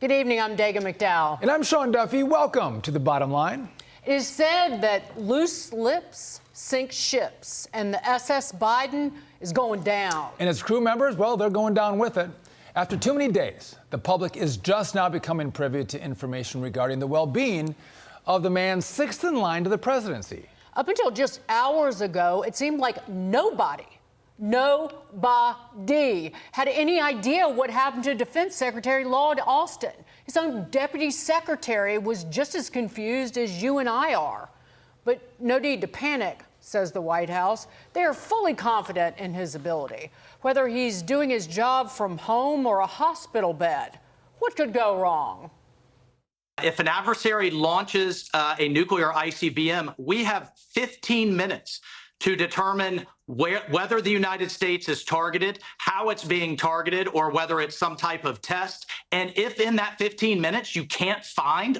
Good evening, I'm Dagan McDowell. And I'm Sean Duffy. Welcome to The Bottom Line. It is said that loose lips sink ships, and the SS Biden is going down. And its crew members, well, they're going down with it. After too many days, the public is just now becoming privy to information regarding the well-being of the man sixth in line to the presidency. Up until just hours ago, it seemed like nobody had any idea what happened to Defense Secretary Lloyd Austin. His own deputy secretary was just as confused as you and I are. But no need to panic, says the White House. They are fully confident in his ability. Whether he's doing his job from home or a hospital bed, what could go wrong? If an adversary launches a nuclear ICBM, we have 15 minutes to determine whether the United States is targeted, how it's being targeted, or whether it's some type of test. And if in that 15 minutes you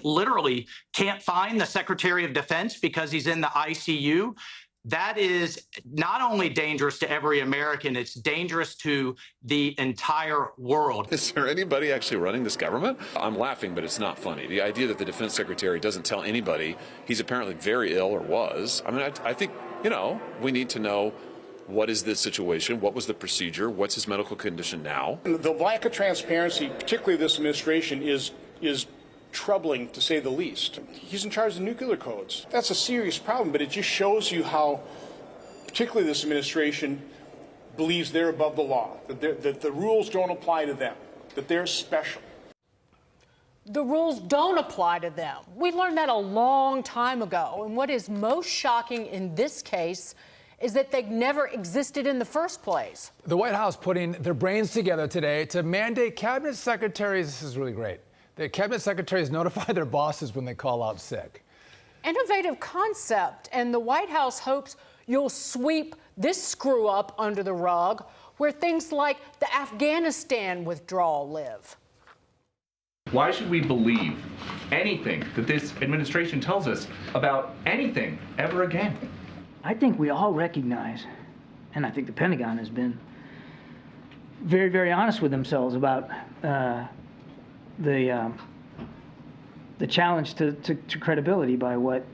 literally can't find the Secretary of Defense because he's in the ICU, that is not only dangerous to every American, it's dangerous to the entire world. Is there anybody actually running this government? I'm laughing, but it's not funny. The idea that the defense secretary doesn't tell anybody he's apparently very ill or was. I mean, I think, we need to know what is the situation, what was the procedure, what's his medical condition now. The lack of transparency, particularly this administration, is troubling, to say the least. He's in charge of the nuclear codes. That's a serious problem, but it just shows you how, particularly this administration, believes they're above the law, that the rules don't apply to them, that they're special. The rules don't apply to them. We learned that a long time ago, and what is most shocking in this case is that they never existed in the first place. The White House putting their brains together today to mandate cabinet secretaries. This is really great. The cabinet secretaries notify their bosses when they call out sick. Innovative concept, and the White House hopes you'll sweep this screw up under the rug where things like the Afghanistan withdrawal live. Why should we believe anything that this administration tells us about anything ever again? I think we all recognize, and I think the Pentagon has been very, very honest with themselves about the challenge to credibility by what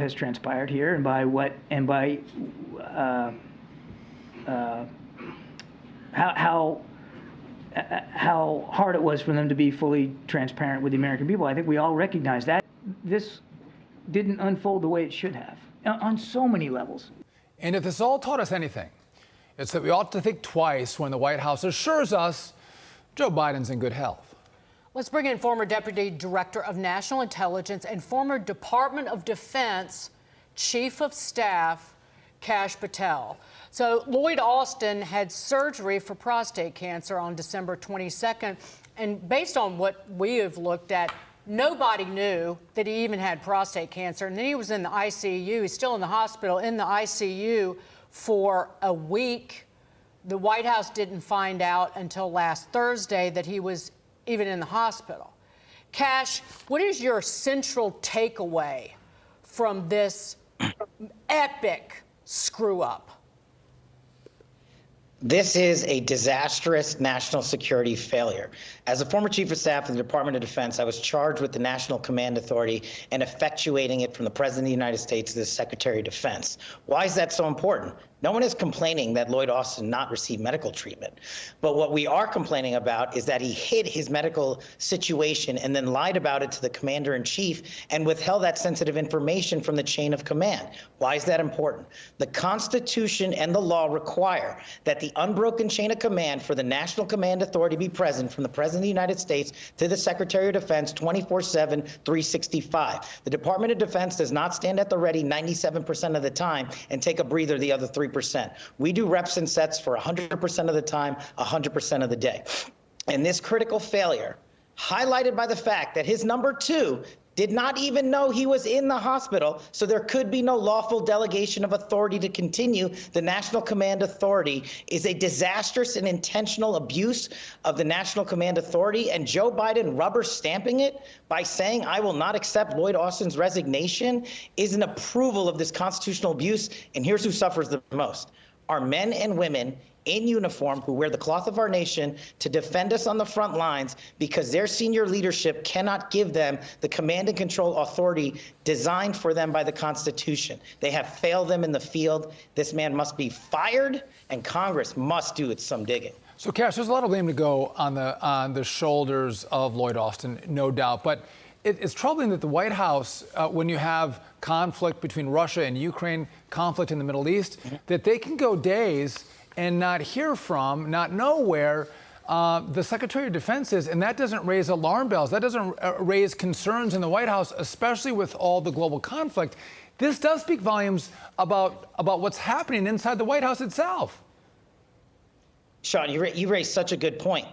has transpired here, and by how hard it was for them to be fully transparent with the American people. I think we all recognize that this didn't unfold the way it should have on so many levels. And if this all taught us anything, it's that we ought to think twice when the White House assures us Joe Biden's in good health. Let's bring in former Deputy Director of National Intelligence and former Department of Defense Chief of Staff Kash Patel. So Lloyd Austin had surgery for prostate cancer on December 22nd, and based on what we have looked at, nobody knew that he even had prostate cancer. And then he was in the ICU. He's still in the hospital, in the ICU for a week. The White House didn't find out until last Thursday that he was even in the hospital. Kash, what is your central takeaway from this epic screw-up? This is a disastrous national security failure. As a former chief of staff of the Department of Defense, I was charged with the National Command Authority and effectuating it from the President of the United States to the Secretary of Defense. Why is that so important? No one is complaining that Lloyd Austin not receive medical treatment. But what we are complaining about is that he hid his medical situation and then lied about it to the commander-in-chief and withheld that sensitive information from the chain of command. Why is that important? The Constitution and the law require that the unbroken chain of command for the National Command Authority be present from the President of the United States to the Secretary of Defense 24/7, 365. The Department of Defense does not stand at the ready 97% of the time and take a breather the other 3%. We do reps and sets for 100% of the time, 100% of the day. And this critical failure, highlighted by the fact that his number two did not even know he was in the hospital, so there could be no lawful delegation of authority to continue the National Command Authority, is a disastrous and intentional abuse of the National Command Authority. And Joe Biden rubber stamping it by saying, I will not accept Lloyd Austin's resignation, is an approval of this constitutional abuse. And here's who suffers the most. are men and women in uniform who wear the cloth of our nation to defend us on the front lines because their senior leadership cannot give them the command and control authority designed for them by the Constitution. They have failed them in the field. This man must be fired, and Congress must do some digging. So, Kash, there's a lot of blame to go on the shoulders of Lloyd Austin, no doubt. But it's troubling that the White House, when you have conflict between Russia and Ukraine, conflict in the Middle East, that they can go days and not hear from, not know where the Secretary of Defense is, and that doesn't raise alarm bells. That doesn't raise concerns in the White House, especially with all the global conflict. This does speak volumes about what's happening inside the White House itself. Sean, you raised such a good point.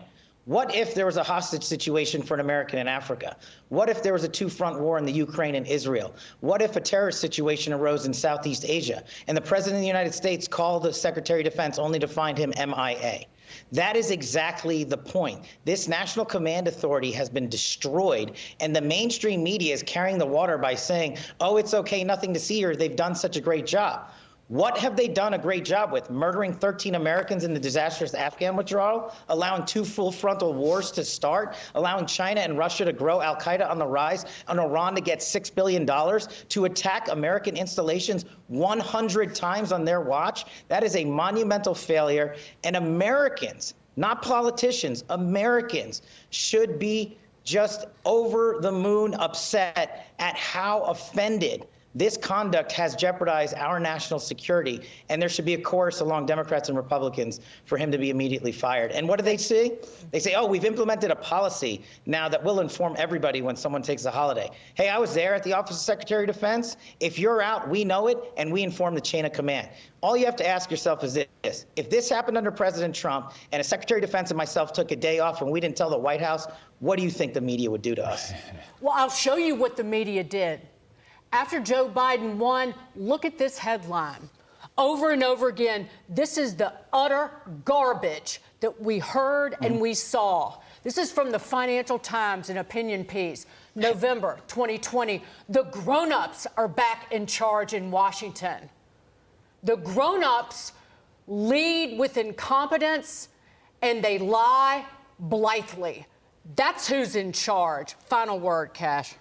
What if there was a hostage situation for an American in Africa? What if there was a two-front war in the Ukraine and Israel? What if a terrorist situation arose in Southeast Asia and the President of the United States called the Secretary of Defense only to find him MIA? That is exactly the point. This National Command Authority has been destroyed, and the mainstream media is carrying the water by saying, oh, it's okay, nothing to see here. They've done such a great job. What have they done a great job with? Murdering 13 Americans in the disastrous Afghan withdrawal, allowing 2 full frontal wars to start, allowing China and Russia to grow Al-Qaeda on the rise, and Iran to get $6 billion to attack American installations 100 times on their watch. That is a monumental failure. And Americans, not politicians, Americans should be just over the moon upset at how offended this conduct has jeopardized our national security, and there should be a chorus along Democrats and Republicans for him to be immediately fired. And what do they say? They say, oh, we've implemented a policy now that will inform everybody when someone takes a holiday. Hey, I was there at the Office of Secretary of Defense. If you're out, we know it, and we inform the chain of command. All you have to ask yourself is this. If this happened under President Trump and a Secretary of Defense and myself took a day off and we didn't tell the White House, what do you think the media would do to us? Well, I'll show you what the media did. After Joe Biden won, look at this headline. Over and over again, this is the utter garbage that we heard and we saw. This is from the Financial Times, an opinion piece, November 2020. The grown-ups are back in charge in Washington. The grown-ups lead with incompetence and they lie blithely. That's who's in charge. Final word, Kash.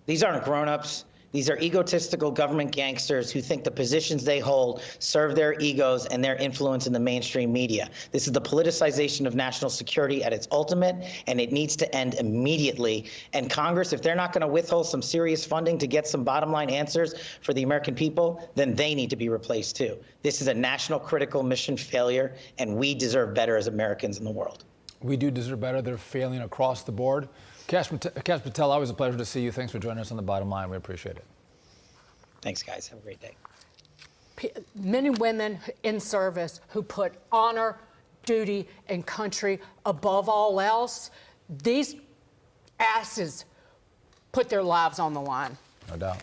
These aren't grown-ups. These are egotistical government gangsters who think the positions they hold serve their egos and their influence in the mainstream media. This is the politicization of national security at its ultimate, and it needs to end immediately. And Congress, if they're not going to withhold some serious funding to get some bottom-line answers for the American people, then they need to be replaced too. This is a national critical mission failure, and we deserve better as Americans in the world. We do deserve better. They're failing across the board. Kash Patel, always a pleasure to see you. Thanks for joining us on The Bottom Line. We appreciate it. Thanks, guys. Have a great day. Men and women in service who put honor, duty, and country above all else, these asses put their lives on the line. No doubt.